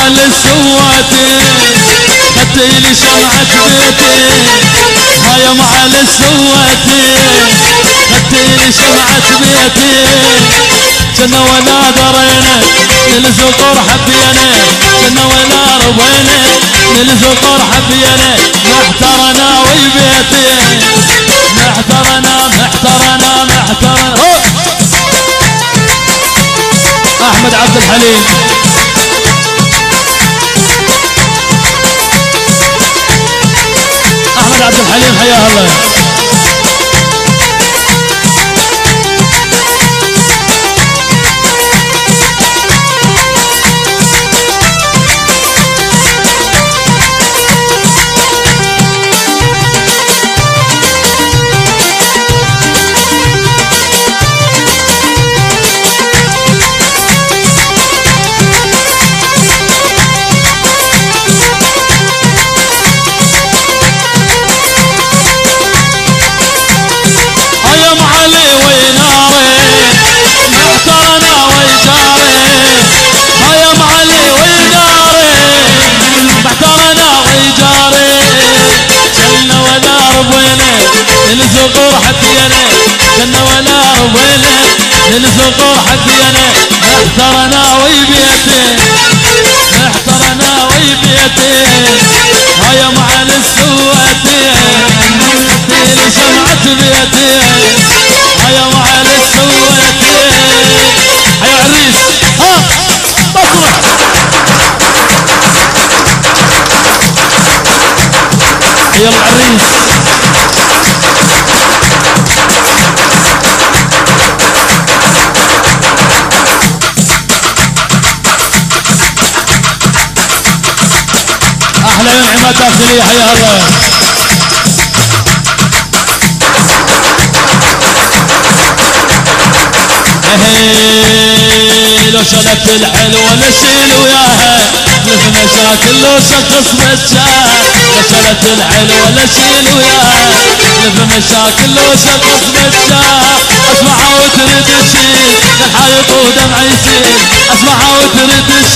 معالي السواتي خدتيلي شمعة بيتي هيا معالي السواتي خدتيلي شمعة بيتي كنا ولا درينا للزقر حبينا كنا ولا رضينا للزقر حبينا محترنا ويبيتي محترنا احمد عبد الحليم احمد عبد الحليم حياه الله للزقور حبينا كنا ولا رضينا للزقور حبينا محترنا ويبيتي محترنا ويبيتي هيا معالي السواتي خدتيلي شمعة بيتي هيا معالي السواتي هيا عريس ها بصرة هيا العريس احلى يوم عماد داخلية حيا الله لو شلت الحلوة نشيل وياها نف مشاكل لو شخص مشاها لو شلت الحلوة نشيل وياها نف مشاكل لو شخص مشاها اسمعها وترد تشيل الحايط ودمع يسيل اسمعها وترد